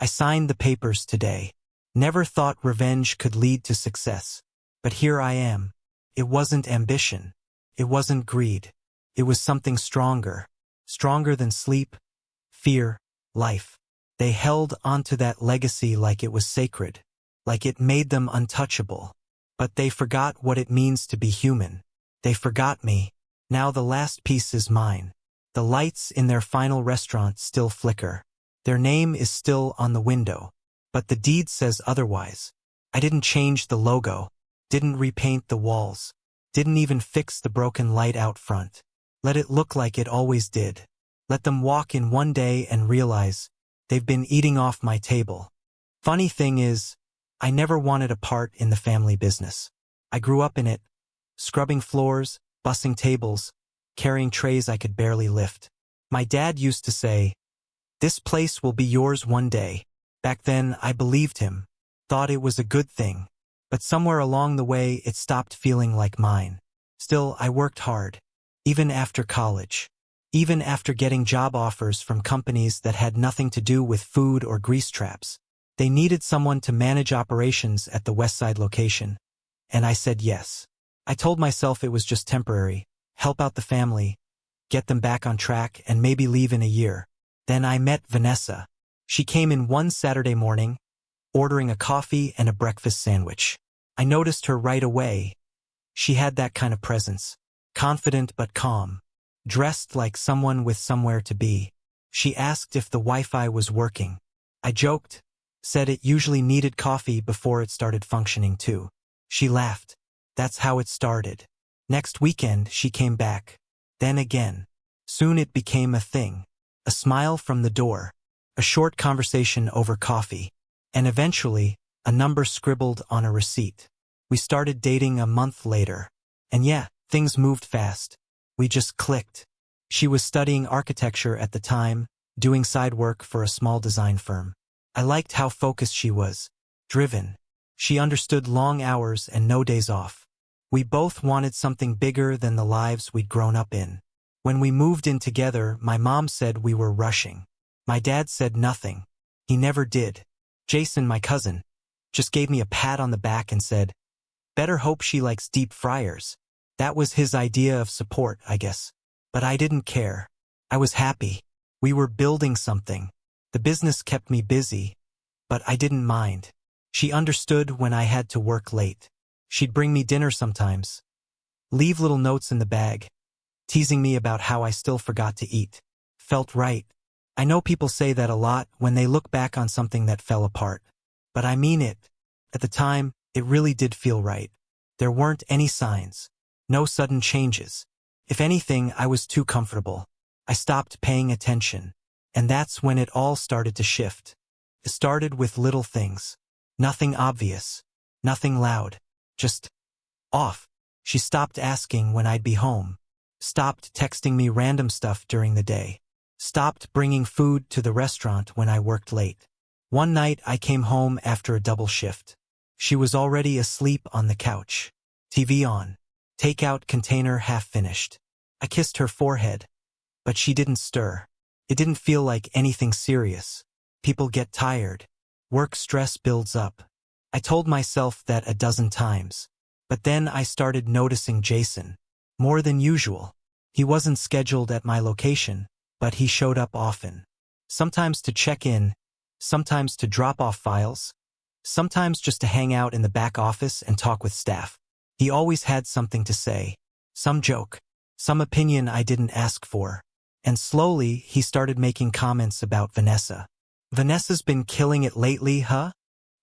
I signed the papers today. Never thought revenge could lead to success. But here I am. It wasn't ambition. It wasn't greed. It was something stronger. Stronger than sleep, fear, life. They held onto that legacy like it was sacred, like it made them untouchable. But they forgot what it means to be human. They forgot me. Now the last piece is mine. The lights in their final restaurant still flicker. Their name is still on the window. But the deed says otherwise. I didn't change the logo, didn't repaint the walls, didn't even fix the broken light out front. Let it look like it always did. Let them walk in one day and realize they've been eating off my table. Funny thing is, I never wanted a part in the family business. I grew up in it, scrubbing floors, bussing tables, carrying trays I could barely lift. My dad used to say, "This place will be yours one day." Back then, I believed him, thought it was a good thing. But somewhere along the way, it stopped feeling like mine. Still, I worked hard, even after college. Even after getting job offers from companies that had nothing to do with food or grease traps. They needed someone to manage operations at the Westside location. And I said yes. I told myself it was just temporary, help out the family, get them back on track, and maybe leave in a year. Then I met Vanessa. She came in one Saturday morning, ordering a coffee and a breakfast sandwich. I noticed her right away. She had that kind of presence, confident but calm. Dressed like someone with somewhere to be. She asked if the Wi-Fi was working. I joked, said it usually needed coffee before it started functioning too. She laughed. That's how it started. Next weekend, she came back. Then again. Soon it became a thing. A smile from the door. A short conversation over coffee. And eventually, a number scribbled on a receipt. We started dating a month later. And yeah, things moved fast. We just clicked. She was studying architecture at the time, doing side work for a small design firm. I liked how focused she was, driven. She understood long hours and no days off. We both wanted something bigger than the lives we'd grown up in. When we moved in together, my mom said we were rushing. My dad said nothing. He never did. Jason, my cousin, just gave me a pat on the back and said, "Better hope she likes deep fryers." That was his idea of support, I guess. But I didn't care. I was happy. We were building something. The business kept me busy, but I didn't mind. She understood when I had to work late. She'd bring me dinner sometimes, leave little notes in the bag, teasing me about how I still forgot to eat. Felt right. I know people say that a lot when they look back on something that fell apart. But I mean it. At the time, it really did feel right. There weren't any signs. No sudden changes. If anything, I was too comfortable. I stopped paying attention. And that's when it all started to shift. It started with little things. Nothing obvious. Nothing loud. Just off. She stopped asking when I'd be home. Stopped texting me random stuff during the day. Stopped bringing food to the restaurant when I worked late. One night I came home after a double shift. She was already asleep on the couch. TV on. Takeout container half finished. I kissed her forehead, but she didn't stir. It didn't feel like anything serious. People get tired. Work stress builds up. I told myself that a dozen times. But then I started noticing Jason. More than usual. He wasn't scheduled at my location, but he showed up often. Sometimes to check in, sometimes to drop off files, sometimes just to hang out in the back office and talk with staff. He always had something to say, some joke, some opinion I didn't ask for. And slowly, he started making comments about Vanessa. "Vanessa's been killing it lately, huh?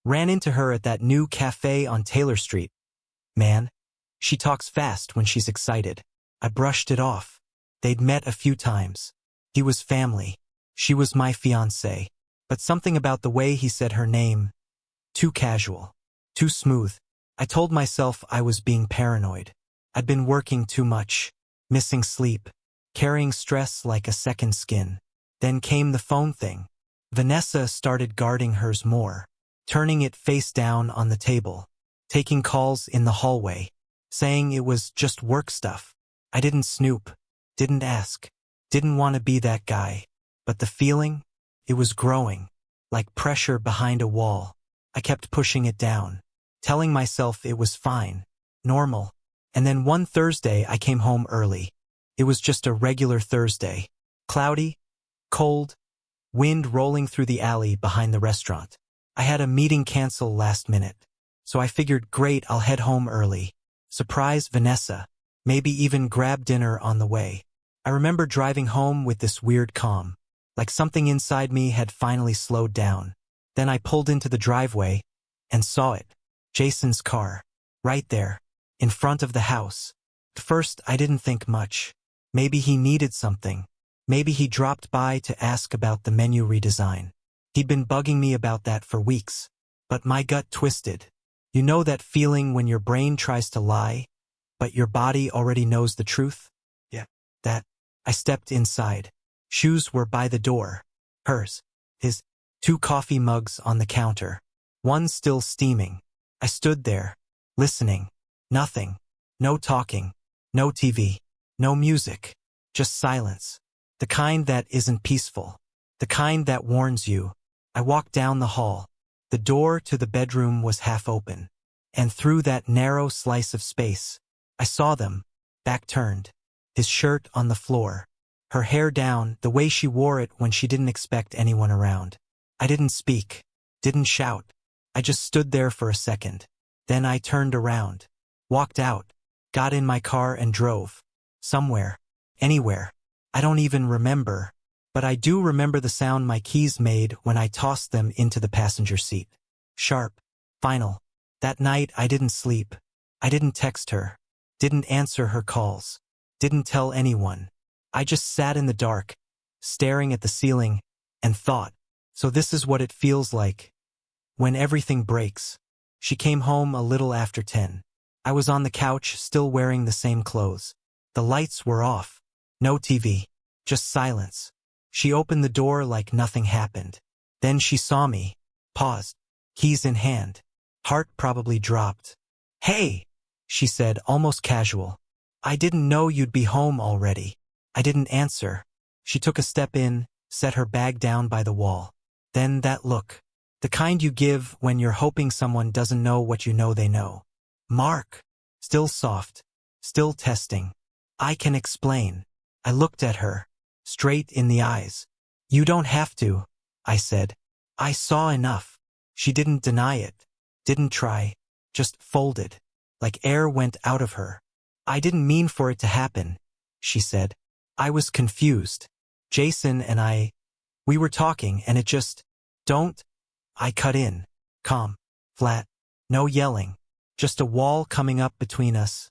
Ran into her at that new cafe on Taylor Street. Man, she talks fast when she's excited." I brushed it off. They'd met a few times. He was family. She was my fiancée. But something about the way he said her name, too casual, too smooth. I told myself I was being paranoid. I'd been working too much, missing sleep, carrying stress like a second skin. Then came the phone thing. Vanessa started guarding hers more, turning it face down on the table, taking calls in the hallway, saying it was just work stuff. I didn't snoop, didn't ask, didn't want to be that guy. But the feeling, it was growing. like pressure behind a wall. I kept pushing it down, telling myself it was fine, normal. And then one Thursday I came home early. It was just a regular Thursday. Cloudy, cold, wind rolling through the alley behind the restaurant. I had a meeting cancel last minute, so I figured great, I'll head home early. Surprise Vanessa, maybe even grab dinner on the way. I remember driving home with this weird calm, like something inside me had finally slowed down. Then I pulled into the driveway and saw it. Jason's car. Right there, in front of the house. At first, I didn't think much. Maybe he needed something. Maybe he dropped by to ask about the menu redesign. He'd been bugging me about that for weeks. But my gut twisted. You know that feeling when your brain tries to lie, but your body already knows the truth? Yeah. That. I stepped inside. Shoes were by the door. Hers. His. 2 coffee mugs on the counter. One still steaming. I stood there, listening. Nothing. No talking. No TV. No music. Just silence. The kind that isn't peaceful. The kind that warns you. I walked down the hall. The door to the bedroom was half open. And through that narrow slice of space, I saw them, back turned. His shirt on the floor. Her hair down, the way she wore it when she didn't expect anyone around. I didn't speak. Didn't shout. I just stood there for a second. Then I turned around. Walked out. Got in my car and drove. Somewhere. Anywhere. I don't even remember. But I do remember the sound my keys made when I tossed them into the passenger seat. Sharp. Final. That night I didn't sleep. I didn't text her. Didn't answer her calls. Didn't tell anyone. I just sat in the dark, staring at the ceiling, and thought, so this is what it feels like when everything breaks. She came home a little after 10. I was on the couch, still wearing the same clothes. The lights were off. No TV. Just silence. She opened the door like nothing happened. Then she saw me. Paused. Keys in hand. Heart probably dropped. Hey, she said, almost casual. I didn't know you'd be home already. I didn't answer. She took a step in, set her bag down by the wall. Then that look. The kind you give when you're hoping someone doesn't know what you know they know. Mark. Still soft. Still testing. I can explain. I looked at her. Straight in the eyes. You don't have to, I said. I saw enough. She didn't deny it. Didn't try. Just folded. Like air went out of her. I didn't mean for it to happen, she said. I was confused. Jason and we were talking and it just, don't. I cut in. Calm. Flat. No yelling. Just a wall coming up between us.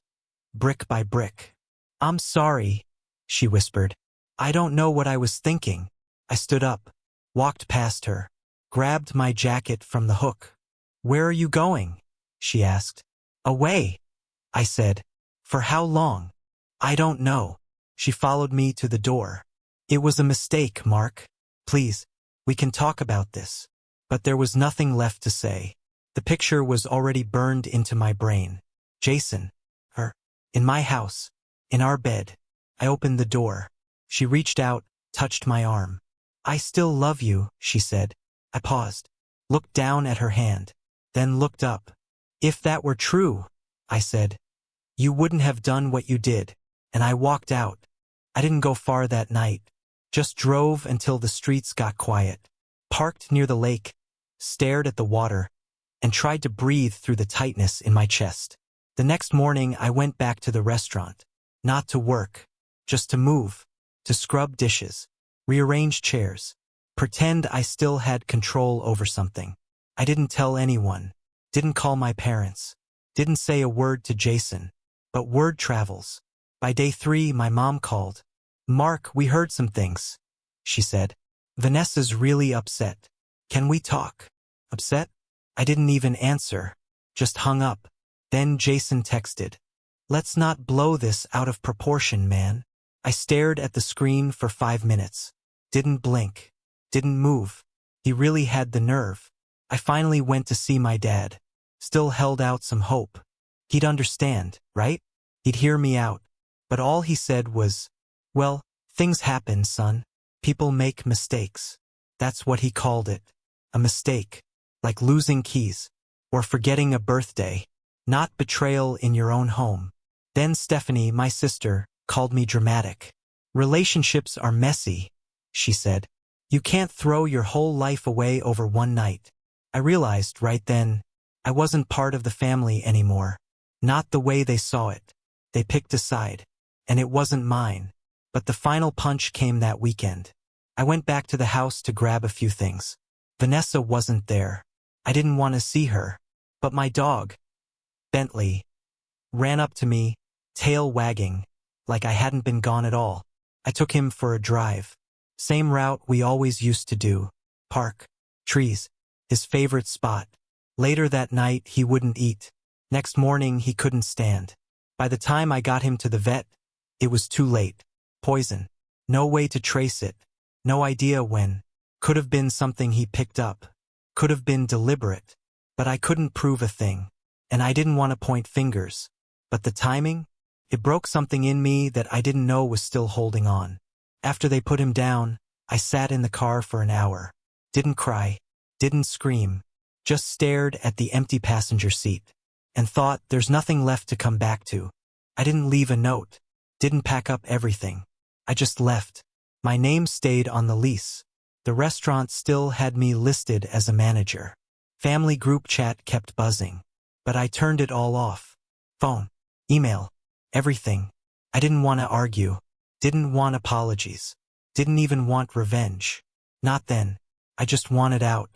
Brick by brick. I'm sorry, she whispered. I don't know what I was thinking. I stood up. Walked past her. Grabbed my jacket from the hook. Where are you going? She asked. Away, I said. For how long? I don't know. She followed me to the door. It was a mistake, Mark. Please, we can talk about this. But there was nothing left to say. The picture was already burned into my brain. Jason. Her. In my house. In our bed. I opened the door. She reached out, touched my arm. I still love you, she said. I paused. Looked down at her hand. Then looked up. If that were true, I said, you wouldn't have done what you did. And I walked out. I didn't go far that night. Just drove until the streets got quiet. Parked near the lake. Stared at the water. And tried to breathe through the tightness in my chest. The next morning I went back to the restaurant. Not to work. Just to move. To scrub dishes. Rearrange chairs. Pretend I still had control over something. I didn't tell anyone. Didn't call my parents. Didn't say a word to Jason. But word travels. By day 3, my mom called. Mark, we heard some things, she said. Vanessa's really upset. Can we talk? Upset? I didn't even answer. Just hung up. Then Jason texted. Let's not blow this out of proportion, man. I stared at the screen for 5 minutes. Didn't blink. Didn't move. He really had the nerve. I finally went to see my dad. Still held out some hope. He'd understand, right? He'd hear me out. But all he said was, well, things happen, son. People make mistakes. That's what he called it. a mistake, like losing keys, or forgetting a birthday, not betrayal in your own home. Then Stephanie, my sister, called me dramatic. Relationships are messy, she said. You can't throw your whole life away over one night. I realized right then, I wasn't part of the family anymore. Not the way they saw it. They picked a side. And it wasn't mine. But the final punch came that weekend. I went back to the house to grab a few things. Vanessa wasn't there. I didn't want to see her. But my dog, Bentley, ran up to me, tail wagging, like I hadn't been gone at all. I took him for a drive. Same route we always used to do. Park, trees, his favorite spot. Later that night, he wouldn't eat. Next morning, he couldn't stand. By the time I got him to the vet, it was too late. Poison. No way to trace it. No idea when. Could have been something he picked up. Could have been deliberate. But I couldn't prove a thing. And I didn't want to point fingers. But the timing? It broke something in me that I didn't know was still holding on. After they put him down, I sat in the car for an hour. Didn't cry. Didn't scream. Just stared at the empty passenger seat. And thought there's nothing left to come back to. I didn't leave a note. Didn't pack up everything. I just left. My name stayed on the lease. The restaurant still had me listed as a manager. Family group chat kept buzzing. But I turned it all off. Phone, email, everything. I didn't want to argue. Didn't want apologies. Didn't even want revenge. Not then. I just wanted out.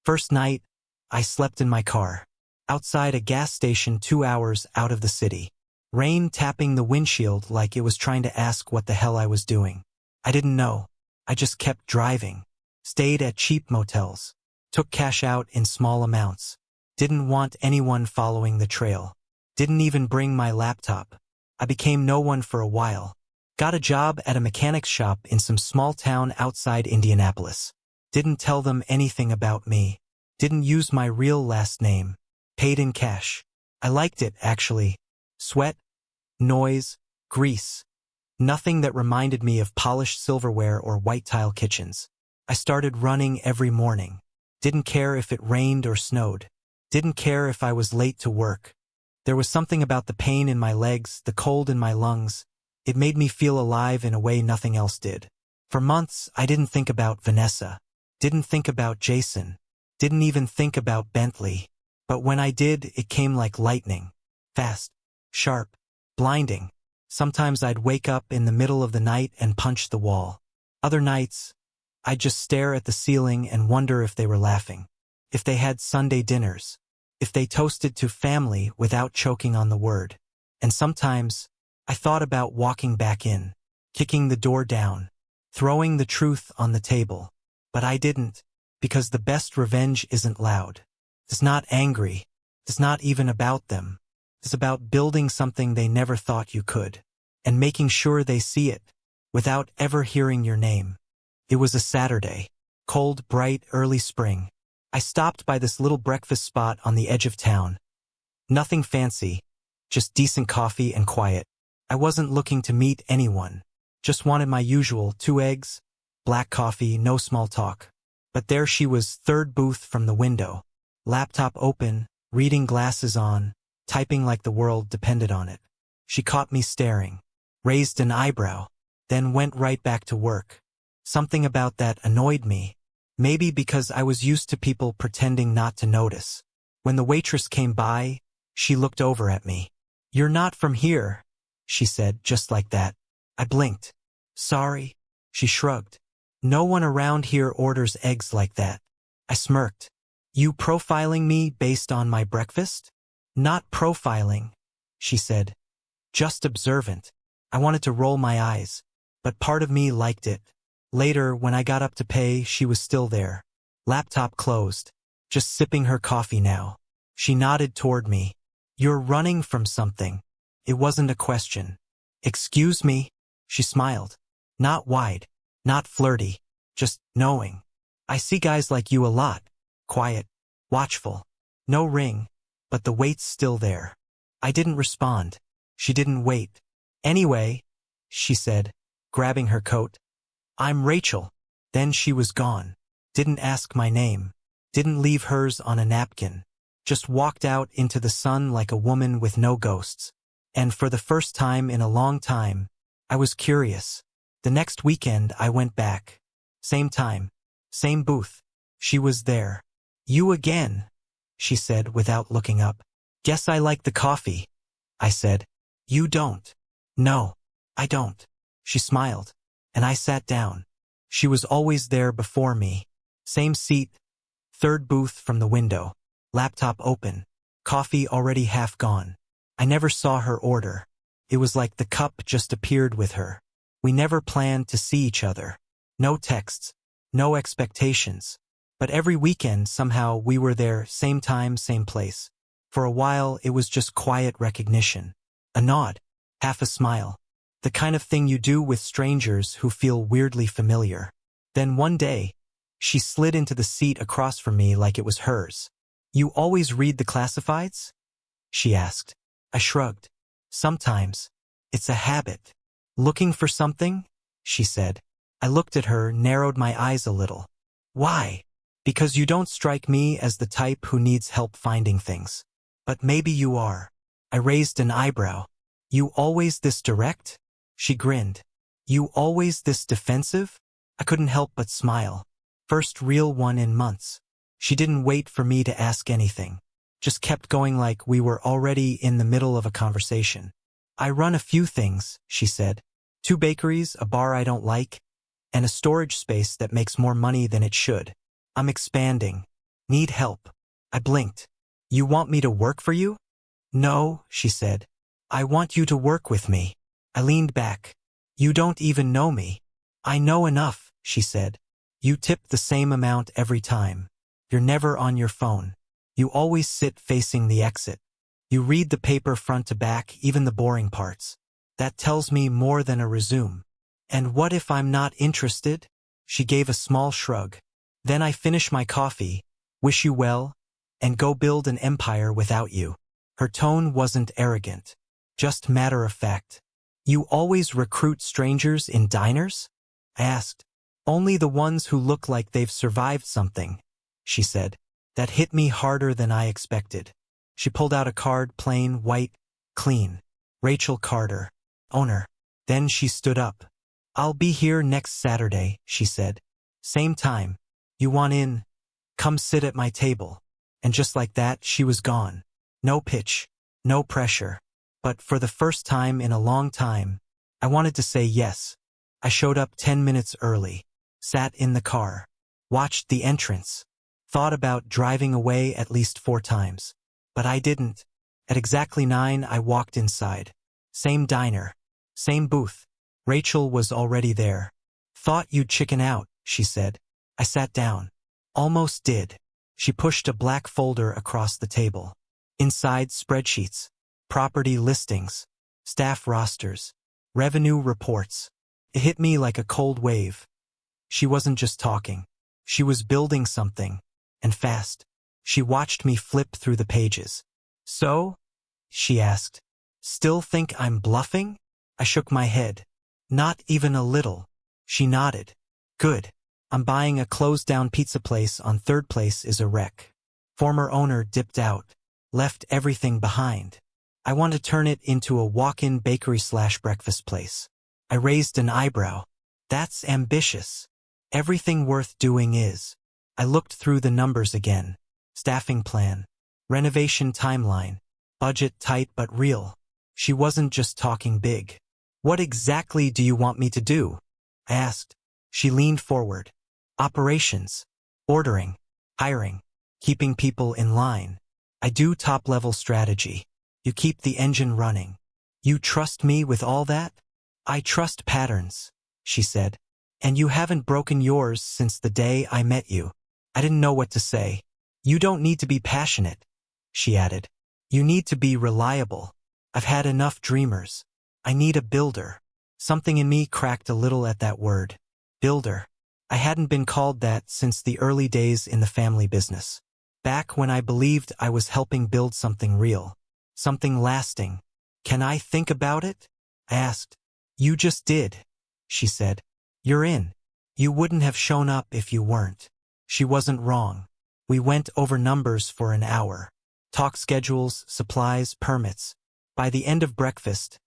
First night, I slept in my car. Outside a gas station 2 hours out of the city. Rain tapping the windshield like it was trying to ask what the hell I was doing. I didn't know. I just kept driving. Stayed at cheap motels. Took cash out in small amounts. Didn't want anyone following the trail. Didn't even bring my laptop. I became no one for a while. Got a job at a mechanic's shop in some small town outside Indianapolis. Didn't tell them anything about me. Didn't use my real last name. Paid in cash. I liked it, actually. Sweat, noise, grease. Nothing that reminded me of polished silverware or white tile kitchens. I started running every morning. Didn't care if it rained or snowed. Didn't care if I was late to work. There was something about the pain in my legs, the cold in my lungs. It made me feel alive in a way nothing else did. For months, I didn't think about Vanessa. Didn't think about Jason. Didn't even think about Bentley. But when I did, it came like lightning. Fast, sharp, blinding. Sometimes I'd wake up in the middle of the night and punch the wall. Other nights, I'd just stare at the ceiling and wonder if they were laughing. If they had Sunday dinners. If they toasted to family without choking on the word. And sometimes, I thought about walking back in. Kicking the door down. Throwing the truth on the table. But I didn't. Because the best revenge isn't loud. It's not angry. It's not even about them. It's about building something they never thought you could. And making sure they see it. Without ever hearing your name. It was a Saturday. Cold, bright, early spring. I stopped by this little breakfast spot on the edge of town. Nothing fancy. Just decent coffee and quiet. I wasn't looking to meet anyone. Just wanted my usual 2 eggs, black coffee, no small talk. But there she was, third booth from the window. Laptop open, reading glasses on, typing like the world depended on it. She caught me staring, raised an eyebrow, then went right back to work. Something about that annoyed me. Maybe because I was used to people pretending not to notice. When the waitress came by, she looked over at me. "You're not from here," she said, just like that. I blinked. "Sorry." She shrugged. "No one around here orders eggs like that." I smirked. "You profiling me based on my breakfast?" "Not profiling," she said. "Just observant." I wanted to roll my eyes, but part of me liked it. Later, when I got up to pay, she was still there. Laptop closed. Just sipping her coffee now. She nodded toward me. "You're running from something." It wasn't a question. "Excuse me?" She smiled. Not wide. Not flirty. Just knowing. "I see guys like you a lot. Quiet. Watchful. No ring. But the weight's still there." I didn't respond. She didn't wait. "Anyway," she said, grabbing her coat. "I'm Rachel." Then she was gone. Didn't ask my name. Didn't leave hers on a napkin. Just walked out into the sun like a woman with no ghosts. And for the first time in a long time, I was curious. The next weekend I went back. Same time. Same booth. She was there. "You again," she said without looking up. "Guess I like the coffee," I said. "You don't." "No, I don't." She smiled, and I sat down. She was always there before me. Same seat, third booth from the window, laptop open, coffee already half gone. I never saw her order. It was like the cup just appeared with her. We never planned to see each other. No texts, no expectations. But every weekend somehow we were there, same time, same place. For a while it was just quiet recognition. A nod, half a smile. The kind of thing you do with strangers who feel weirdly familiar. Then one day, she slid into the seat across from me like it was hers. "You always read the classifieds?" she asked. I shrugged. "Sometimes. It's a habit." "Looking for something?" she said. I looked at her, narrowed my eyes a little. "Why?" "Because you don't strike me as the type who needs help finding things. But maybe you are." I raised an eyebrow. "You always this direct?" She grinned. "You always this defensive?" I couldn't help but smile. First real one in months. She didn't wait for me to ask anything. Just kept going like we were already in the middle of a conversation. "I run a few things," she said. "2 bakeries, a bar I don't like, and a storage space that makes more money than it should. I'm expanding. Need help." I blinked. "You want me to work for you?" "No," she said. "I want you to work with me." I leaned back. "You don't even know me." "I know enough," she said. "You tip the same amount every time. You're never on your phone. You always sit facing the exit. You read the paper front to back, even the boring parts. That tells me more than a resume." "And what if I'm not interested?" She gave a small shrug. "Then I finish my coffee, wish you well, and go build an empire without you." Her tone wasn't arrogant, just matter of fact. "You always recruit strangers in diners?" I asked. "Only the ones who look like they've survived something," she said. That hit me harder than I expected. She pulled out a card, plain, white, clean. "Rachel Carter, owner." Then she stood up. "I'll be here next Saturday," she said. "Same time. You want in? Come sit at my table." And just like that, she was gone. No pitch, no pressure. But for the first time in a long time, I wanted to say yes. I showed up 10 minutes early, sat in the car, watched the entrance, thought about driving away at least 4 times. But I didn't. At exactly 9, I walked inside. Same diner, same booth. Rachel was already there. "Thought you'd chicken out," she said. I sat down. "Almost did." She pushed a black folder across the table. Inside, spreadsheets, property listings, staff rosters, revenue reports. It hit me like a cold wave. She wasn't just talking. She was building something, and fast. She watched me flip through the pages. "So?" she asked. "Still think I'm bluffing?" I shook my head. "Not even a little." She nodded. "Good. I'm buying a closed-down pizza place on 3rd Place is a wreck. Former owner dipped out, left everything behind. I want to turn it into a walk-in bakery/breakfast place." I raised an eyebrow. "That's ambitious." "Everything worth doing is." I looked through the numbers again. Staffing plan, renovation timeline, budget tight but real. She wasn't just talking big. "What exactly do you want me to do?" I asked. She leaned forward. "Operations, ordering, hiring, keeping people in line. I do top-level strategy. You keep the engine running." "You trust me with all that?" "I trust patterns," she said. "And you haven't broken yours since the day I met you." I didn't know what to say. "You don't need to be passionate," she added. "You need to be reliable. I've had enough dreamers. I need a builder." Something in me cracked a little at that word. Builder. I hadn't been called that since the early days in the family business. Back when I believed I was helping build something real. Something lasting. "Can I think about it?" I asked. "You just did," she said. "You're in. You wouldn't have shown up if you weren't." She wasn't wrong. We went over numbers for an hour. Talk schedules, supplies, permits. By the end of breakfast,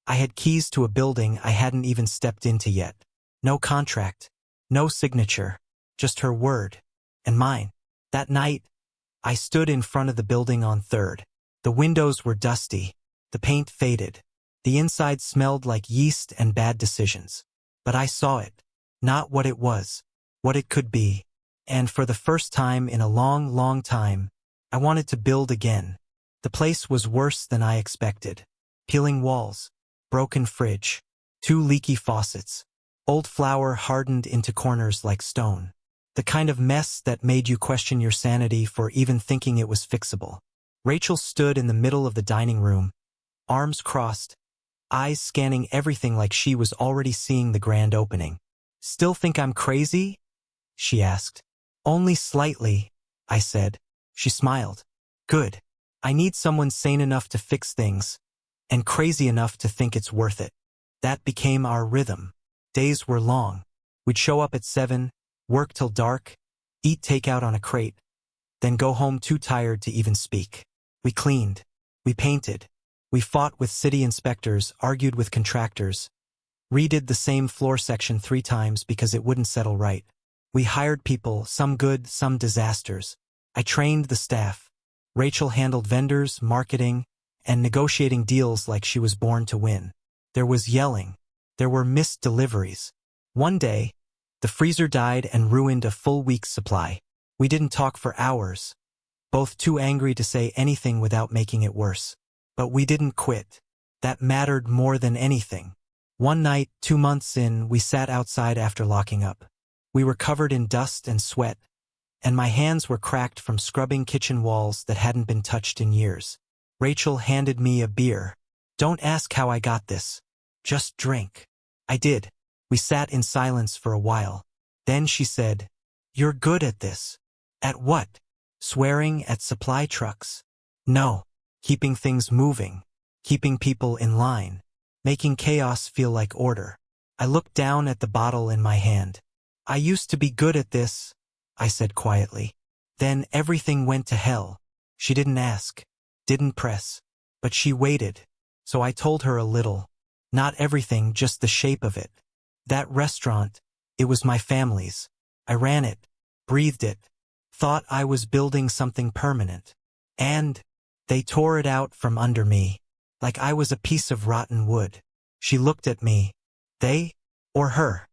I had keys to a building I hadn't even stepped into yet. No contract, no signature, just her word. And mine. That night, I stood in front of the building on 3rd. The windows were dusty. The paint faded. The inside smelled like yeast and bad decisions. But I saw it. Not what it was. What it could be. And for the first time in a long, long time, I wanted to build again. The place was worse than I expected. Peeling walls. Broken fridge. 2 leaky faucets. Old flour hardened into corners like stone. The kind of mess that made you question your sanity for even thinking it was fixable. Rachel stood in the middle of the dining room, arms crossed, eyes scanning everything like she was already seeing the grand opening. "Still think I'm crazy?" she asked. "Only slightly," I said. She smiled. "Good. I need someone sane enough to fix things, and crazy enough to think it's worth it." That became our rhythm. Days were long. We'd show up at 7, work till dark, eat takeout on a crate, then go home too tired to even speak. We cleaned. We painted. We fought with city inspectors, argued with contractors, redid the same floor section 3 times because it wouldn't settle right. We hired people, some good, some disasters. I trained the staff. Rachel handled vendors, marketing, and negotiating deals like she was born to win. There was yelling. There were missed deliveries. One day, the freezer died and ruined a full week's supply. We didn't talk for hours, both too angry to say anything without making it worse. But we didn't quit. That mattered more than anything. One night, 2 months in, we sat outside after locking up. We were covered in dust and sweat, and my hands were cracked from scrubbing kitchen walls that hadn't been touched in years. Rachel handed me a beer. "Don't ask how I got this. Just drink." I did. We sat in silence for a while. Then she said, "You're good at this." "At what?" "Swearing at supply trucks." "No. Keeping things moving. Keeping people in line. Making chaos feel like order." I looked down at the bottle in my hand. "I used to be good at this," I said quietly. Then everything went to hell. She didn't ask. Didn't press. But she waited. So I told her a little. Not everything, just the shape of it. That restaurant, it was my family's. I ran it, breathed it, thought I was building something permanent. And they tore it out from under me, like I was a piece of rotten wood. She looked at me. "They? Or her?"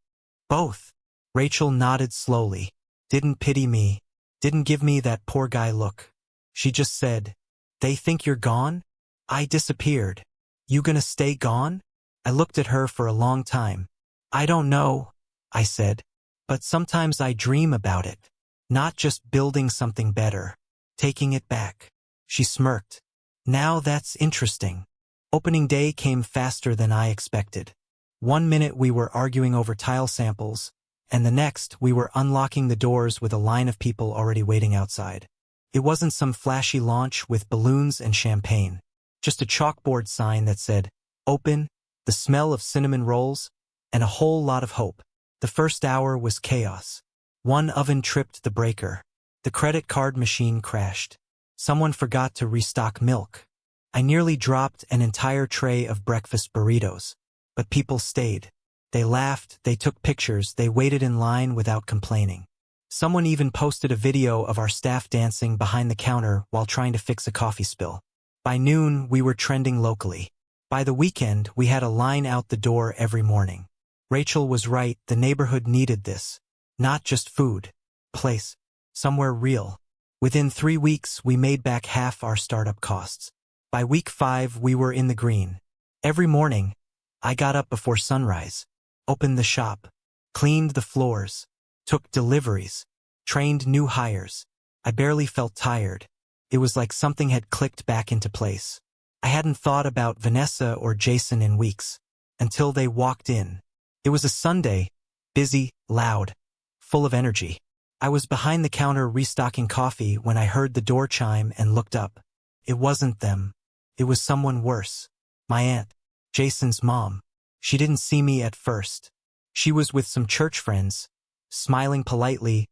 "Both." Rachel nodded slowly. Didn't pity me. Didn't give me that poor guy look. She just said, "They think you're gone?" I disappeared. "You gonna stay gone?" I looked at her for a long time. "I don't know," I said. "But sometimes I dream about it. Not just building something better. Taking it back." She smirked. "Now that's interesting." Opening day came faster than I expected. One minute we were arguing over tile samples, and the next we were unlocking the doors with a line of people already waiting outside. It wasn't some flashy launch with balloons and champagne. Just a chalkboard sign that said, "Open," the smell of cinnamon rolls, and a whole lot of hope. The first hour was chaos. One oven tripped the breaker. The credit card machine crashed. Someone forgot to restock milk. I nearly dropped an entire tray of breakfast burritos. But people stayed. They laughed, they took pictures, they waited in line without complaining. Someone even posted a video of our staff dancing behind the counter while trying to fix a coffee spill. By noon, we were trending locally. By the weekend, we had a line out the door every morning. Rachel was right, the neighborhood needed this. Not just food. Place. Somewhere real. Within 3 weeks, we made back half our startup costs. By week 5, we were in the green. Every morning, I got up before sunrise, opened the shop, cleaned the floors, took deliveries, trained new hires. I barely felt tired. It was like something had clicked back into place. I hadn't thought about Vanessa or Jason in weeks, until they walked in. It was a Sunday, busy, loud, full of energy. I was behind the counter restocking coffee when I heard the door chime and looked up. It wasn't them. It was someone worse. My aunt, Jason's mom. She didn't see me at first. She was with some church friends, smiling politely,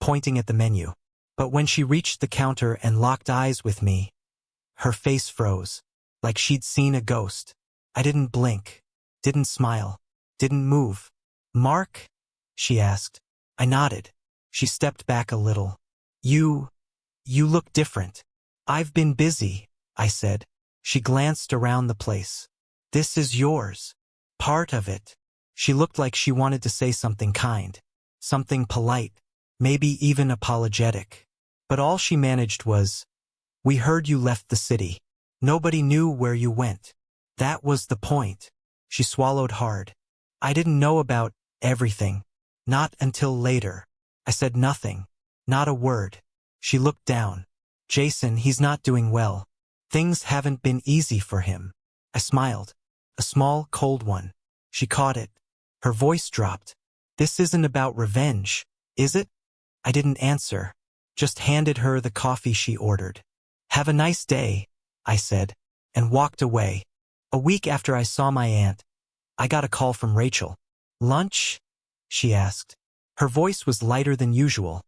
pointing at the menu. But when she reached the counter and locked eyes with me, her face froze, like she'd seen a ghost. I didn't blink, didn't smile, didn't move. "Mark?" she asked. I nodded. She stepped back a little. You look different." "I've been busy," I said. She glanced around the place. "This is yours. Part of it." She looked like she wanted to say something kind, something polite, maybe even apologetic. But all she managed was, "We heard you left the city. Nobody knew where you went. That was the point." She swallowed hard. "I didn't know about everything. Not until later." I said nothing, not a word. She looked down. "Jason, he's not doing well. Things haven't been easy for him." I smiled. A small, cold one. She caught it. Her voice dropped. "This isn't about revenge, is it?" I didn't answer, just handed her the coffee she ordered. "Have a nice day," I said, and walked away. A week after I saw my aunt, I got a call from Rachel. "Lunch?" she asked. Her voice was lighter than usual,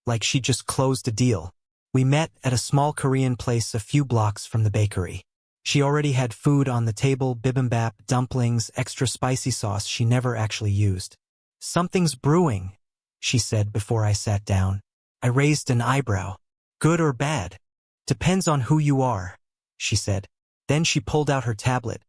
like she'd just closed a deal. We met at a small Korean place a few blocks from the bakery. She already had food on the table: bibimbap, dumplings, extra spicy sauce she never actually used. "Something's brewing," she said before I sat down. I raised an eyebrow. "Good or bad?" "Depends on who you are," she said. Then she pulled out her tablet,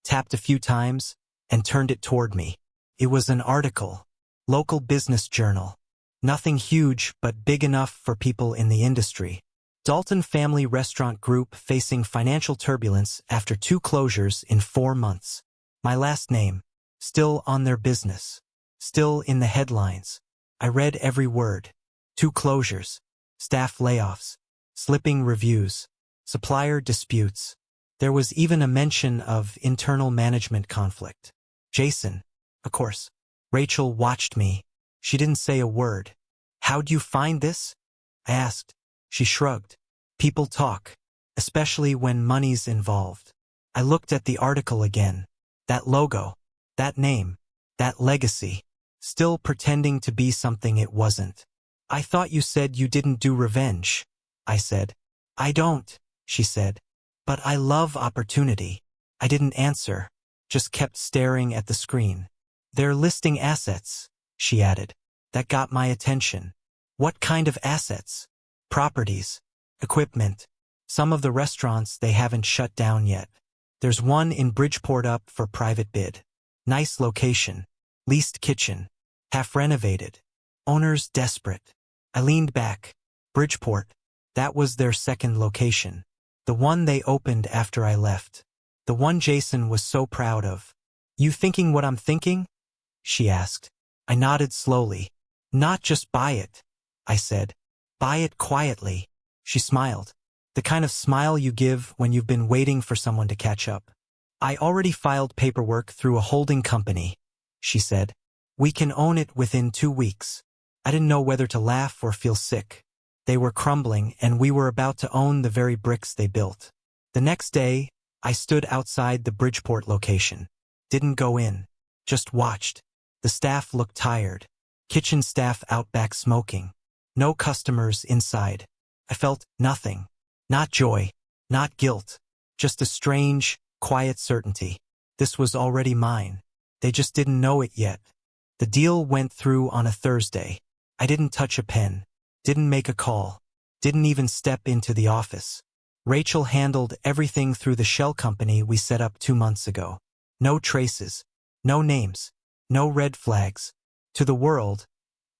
tapped a few times, and turned it toward me. It was an article. Local business journal. Nothing huge, but big enough for people in the industry. Dalton Family Restaurant Group facing financial turbulence after 2 closures in 4 months. My last name, still on their business, still in the headlines. I read every word. 2 closures, staff layoffs, slipping reviews, supplier disputes. There was even a mention of internal management conflict. Jason, of course. Rachel watched me. She didn't say a word. "How'd you find this?" I asked. She shrugged. "People talk, especially when money's involved." I looked at the article again. That logo, that name, that legacy, still pretending to be something it wasn't. "I thought you said you didn't do revenge," I said. "I don't," she said. "But I love opportunity." I didn't answer, just kept staring at the screen. "They're listing assets," she added. That got my attention. "What kind of assets?" "Properties, equipment. Some of the restaurants they haven't shut down yet. There's one in Bridgeport up for private bid. Nice location, leased kitchen, half renovated. Owners desperate." I leaned back. Bridgeport, that was their second location. The one they opened after I left. The one Jason was so proud of. "You thinking what I'm thinking?" she asked. I nodded slowly. "Not just buy it," I said. "Buy it quietly." She smiled. The kind of smile you give when you've been waiting for someone to catch up. "I already filed paperwork through a holding company," she said. "We can own it within 2 weeks." I didn't know whether to laugh or feel sick. They were crumbling, and we were about to own the very bricks they built. The next day, I stood outside the Bridgeport location. Didn't go in. Just watched. The staff looked tired. Kitchen staff out back smoking. No customers inside. I felt nothing. Not joy. Not guilt. Just a strange, quiet certainty. This was already mine. They just didn't know it yet. The deal went through on a Thursday. I didn't touch a pen. Didn't make a call. Didn't even step into the office. Rachel handled everything through the shell company we set up 2 months ago. No traces. No names. No red flags. To the world,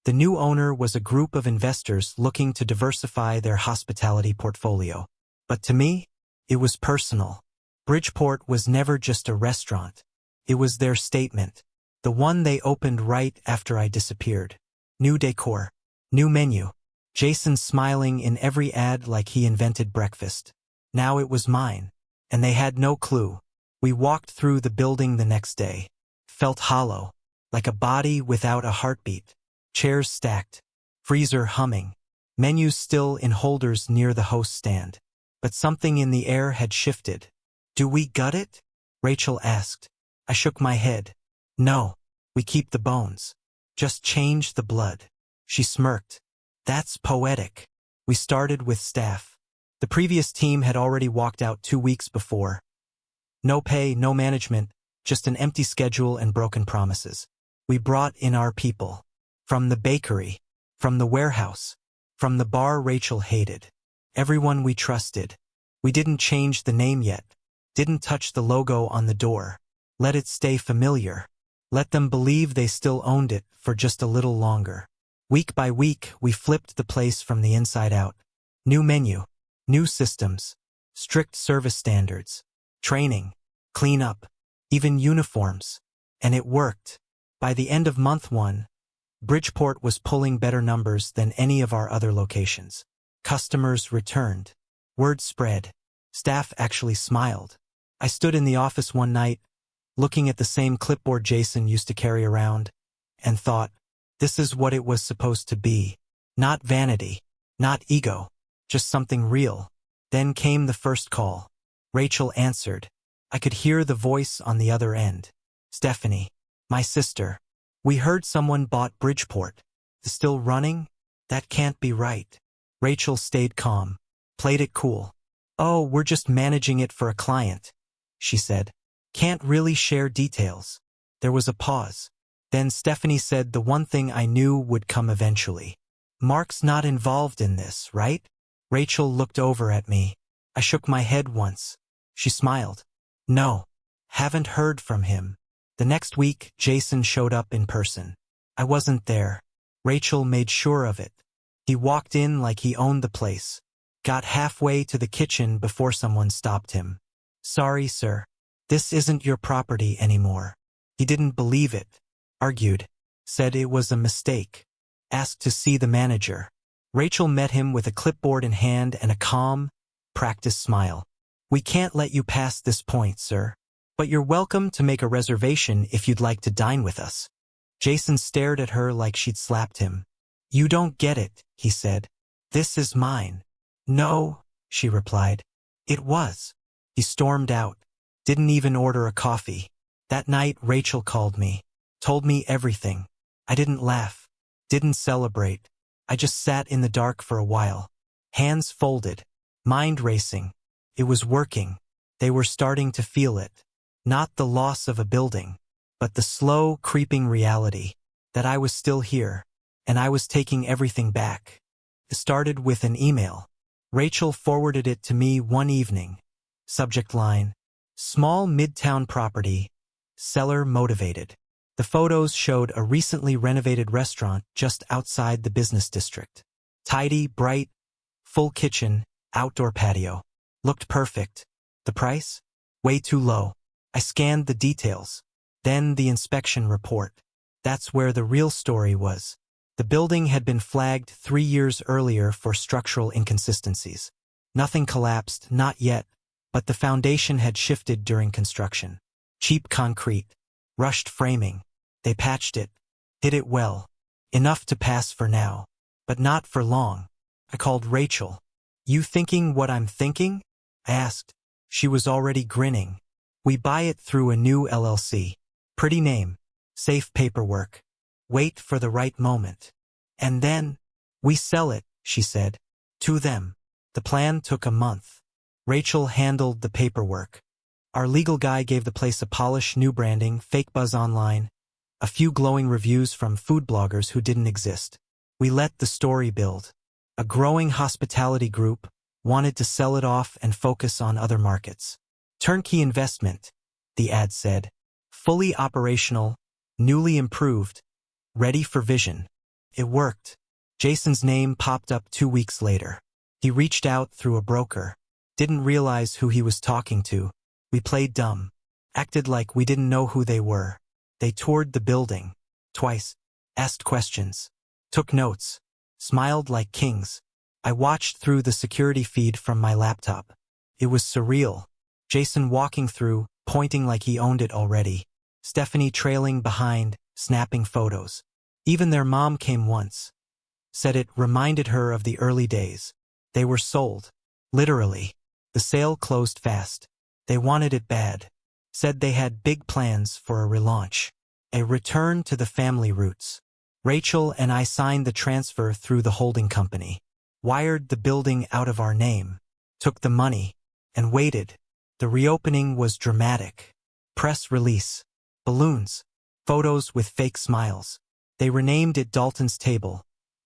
the new owner was a group of investors looking to diversify their hospitality portfolio. But to me, it was personal. Bridgeport was never just a restaurant. It was their statement. The one they opened right after I disappeared. New decor. New menu. Jason smiling in every ad like he invented breakfast. Now it was mine. And they had no clue. We walked through the building the next day. Felt hollow. Like a body without a heartbeat. Chairs stacked. Freezer humming. Menus still in holders near the host stand. But something in the air had shifted. "Do we gut it?" Rachel asked. I shook my head. "No. We keep the bones. Just change the blood." She smirked. "That's poetic." We started with staff. The previous team had already walked out 2 weeks before. No pay, no management, just an empty schedule and broken promises. We brought in our people. From the bakery, from the warehouse, from the bar Rachel hated. Everyone we trusted. We didn't change the name yet. Didn't touch the logo on the door. Let it stay familiar. Let them believe they still owned it for just a little longer. Week by week, we flipped the place from the inside out. New menu, new systems, strict service standards, training, cleanup, even uniforms. And it worked. By the end of month 1, Bridgeport was pulling better numbers than any of our other locations. Customers returned. Word spread. Staff actually smiled. I stood in the office one night, looking at the same clipboard Jason used to carry around, and thought, this is what it was supposed to be. Not vanity, not ego, just something real. Then came the first call. Rachel answered. I could hear the voice on the other end. Stephanie, my sister. We heard someone bought Bridgeport. Still running? That can't be right. Rachel stayed calm, played it cool. Oh, we're just managing it for a client, she said. Can't really share details. There was a pause. Then Stephanie said the one thing I knew would come eventually. Mark's not involved in this, right? Rachel looked over at me. I shook my head once. She smiled. No, haven't heard from him. The next week, Jason showed up in person. I wasn't there. Rachel made sure of it. He walked in like he owned the place. Got halfway to the kitchen before someone stopped him. Sorry, sir. This isn't your property anymore. He didn't believe it. Argued. Said it was a mistake. Asked to see the manager. Rachel met him with a clipboard in hand and a calm, practiced smile. We can't let you pass this point, sir. But you're welcome to make a reservation if you'd like to dine with us. Jason stared at her like she'd slapped him. You don't get it, he said. This is mine. No, she replied. It was. He stormed out. Didn't even order a coffee. That night, Rachel called me. Told me everything. I didn't laugh. Didn't celebrate. I just sat in the dark for a while. Hands folded. Mind racing. It was working. They were starting to feel it. Not the loss of a building, but the slow, creeping reality that I was still here, and I was taking everything back. It started with an email. Rachel forwarded it to me one evening. Subject line, small midtown property, seller motivated. The photos showed a recently renovated restaurant just outside the business district. Tidy, bright, full kitchen, outdoor patio. Looked perfect. The price? Way too low. I scanned the details. Then the inspection report. That's where the real story was. The building had been flagged 3 years earlier for structural inconsistencies. Nothing collapsed, not yet, but the foundation had shifted during construction. Cheap concrete. Rushed framing. They patched it. Hid it well. Enough to pass for now. But not for long. I called Rachel. You thinking what I'm thinking? I asked. She was already grinning. We buy it through a new LLC. Pretty name. Safe paperwork. Wait for the right moment. And then, we sell it, she said. To them. The plan took a month. Rachel handled the paperwork. Our legal guy gave the place a polish, new branding, fake buzz online, a few glowing reviews from food bloggers who didn't exist. We let the story build. A growing hospitality group wanted to sell it off and focus on other markets. Turnkey investment, the ad said. Fully operational, newly improved, ready for vision. It worked. Jason's name popped up 2 weeks later. He reached out through a broker. Didn't realize who he was talking to. We played dumb. Acted like we didn't know who they were. They toured the building. Twice. Asked questions. Took notes. Smiled like kings. I watched through the security feed from my laptop. It was surreal. Jason walking through, pointing like he owned it already. Stephanie trailing behind, snapping photos. Even their mom came once. Said it reminded her of the early days. They were sold. Literally. The sale closed fast. They wanted it bad. Said they had big plans for a relaunch. A return to the family roots. Rachel and I signed the transfer through the holding company. wired the building out of our name, took the money, and waited. The reopening was dramatic. Press release, balloons, photos with fake smiles. They renamed it Dalton's Table,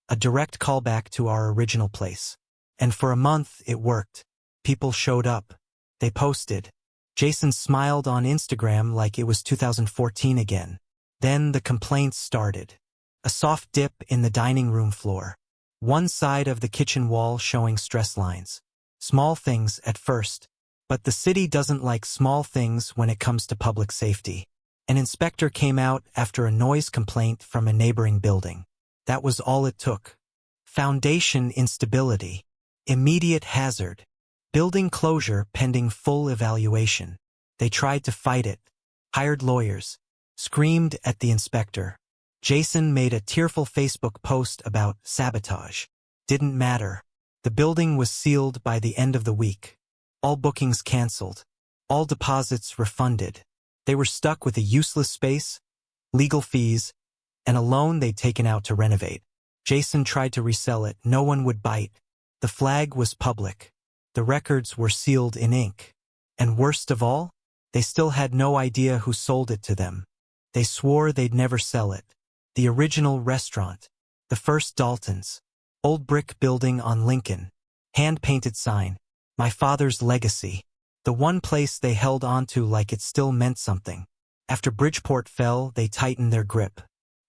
a direct callback to our original place. And for a month it worked. People showed up. They posted. Jason smiled on Instagram like it was 2014 again. Then the complaints started. A soft dip in the dining room floor. One side of the kitchen wall showing stress lines. Small things at first. But the city doesn't like small things when it comes to public safety. An inspector came out after a noise complaint from a neighboring building. That was all it took. Foundation instability. Immediate hazard. Building closure pending full evaluation. They tried to fight it. Hired lawyers. Screamed at the inspector. Jason made a tearful Facebook post about sabotage. Didn't matter. The building was sealed by the end of the week. All bookings canceled. All deposits refunded. They were stuck with a useless space, legal fees, and a loan they'd taken out to renovate. Jason tried to resell it. No one would bite. The flag was public. The records were sealed in ink. And worst of all, they still had no idea who sold it to them. They swore they'd never sell it. The original restaurant. The first Dalton's. Old brick building on Lincoln. Hand-painted sign. My father's legacy. The one place they held onto like it still meant something. After Bridgeport fell, they tightened their grip.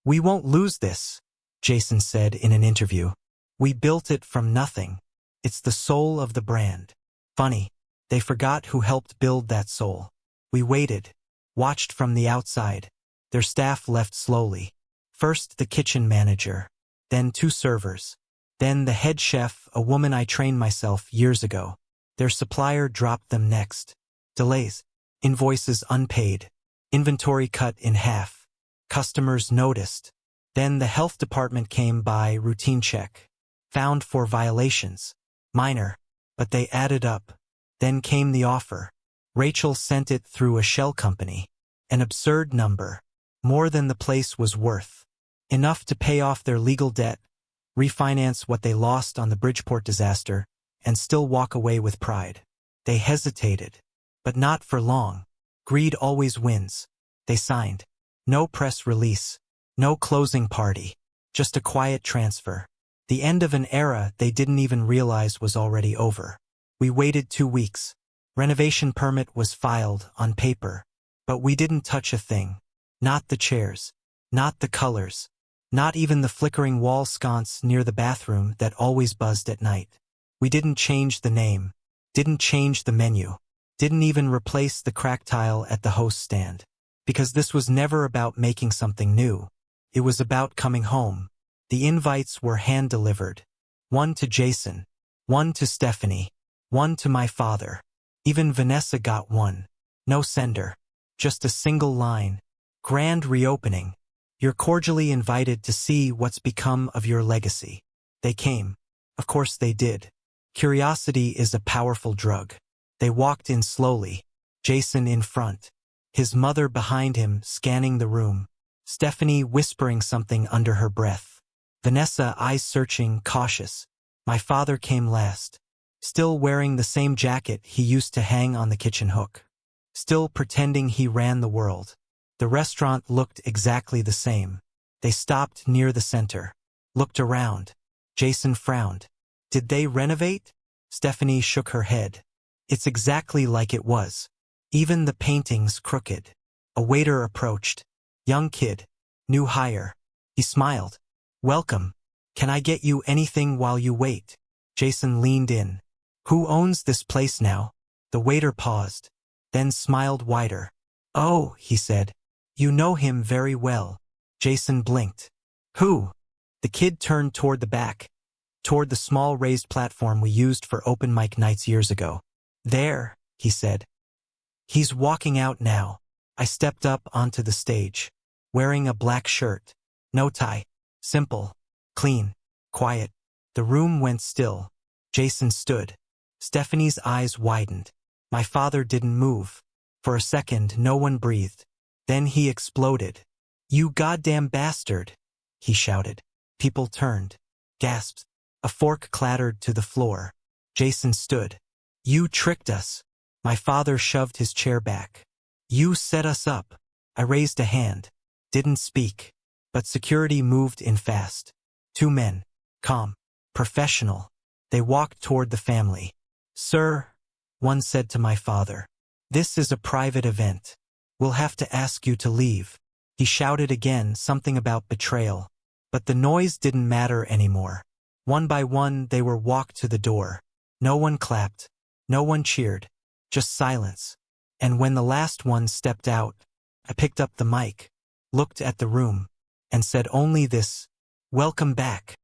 We won't lose this, Jason said in an interview. We built it from nothing. It's the soul of the brand. Funny, they forgot who helped build that soul. We waited, watched from the outside. Their staff left slowly. First the kitchen manager, then 2 servers, then the head chef, a woman I trained myself years ago. Their supplier dropped them next. Delays, invoices unpaid, inventory cut in half. Customers noticed. Then the health department came by, routine check. Found 4 violations. Minor, but they added up. Then came the offer. Rachel sent it through a shell company. An absurd number. More than the place was worth. Enough to pay off their legal debt, refinance what they lost on the Bridgeport disaster, and still walk away with pride. They hesitated. But not for long. Greed always wins. They signed. No press release. No closing party. Just a quiet transfer. The end of an era they didn't even realize was already over. We waited 2 weeks. Renovation permit was filed on paper. But we didn't touch a thing. Not the chairs. Not the colors. Not even the flickering wall sconce near the bathroom that always buzzed at night. We didn't change the name. Didn't change the menu. Didn't even replace the crack tile at the host stand. Because this was never about making something new. It was about coming home. The invites were hand-delivered. 1 to Jason. 1 to Stephanie. 1 to my father. Even Vanessa got 1. No sender. Just a single line. Grand reopening. You're cordially invited to see what's become of your legacy. They came. Of course they did. Curiosity is a powerful drug. They walked in slowly. Jason in front. His mother behind him, scanning the room. Stephanie whispering something under her breath. Vanessa eyes searching, cautious. My father came last. Still wearing the same jacket he used to hang on the kitchen hook. Still pretending he ran the world. The restaurant looked exactly the same. They stopped near the center. Looked around. Jason frowned. Did they renovate? Stephanie shook her head. It's exactly like it was. Even the paintings crooked. A waiter approached. Young kid. New hire. He smiled. Welcome. Can I get you anything while you wait? Jason leaned in. Who owns this place now? The waiter paused. Then smiled wider. Oh, he said. You know him very well. Jason blinked. Who? The kid turned toward the back. Toward the small raised platform we used for open mic nights years ago. There, he said. He's walking out now. I stepped up onto the stage. Wearing a black shirt. No tie. Simple. Clean. Quiet. The room went still. Jason stood. Stephanie's eyes widened. My father didn't move. For a second, no one breathed. Then he exploded. You goddamn bastard, he shouted. People turned. Gasps. A fork clattered to the floor. Jason stood. You tricked us. My father shoved his chair back. You set us up. I raised a hand. Didn't speak. But security moved in fast. 2 men. Calm. Professional. They walked toward the family. Sir, one said to my father, this is a private event. We'll have to ask you to leave. He shouted again something about betrayal. But the noise didn't matter anymore. One by one they were walked to the door. No one clapped. No one cheered. Just silence. And when the last one stepped out, I picked up the mic, looked at the room, and said only this, welcome back.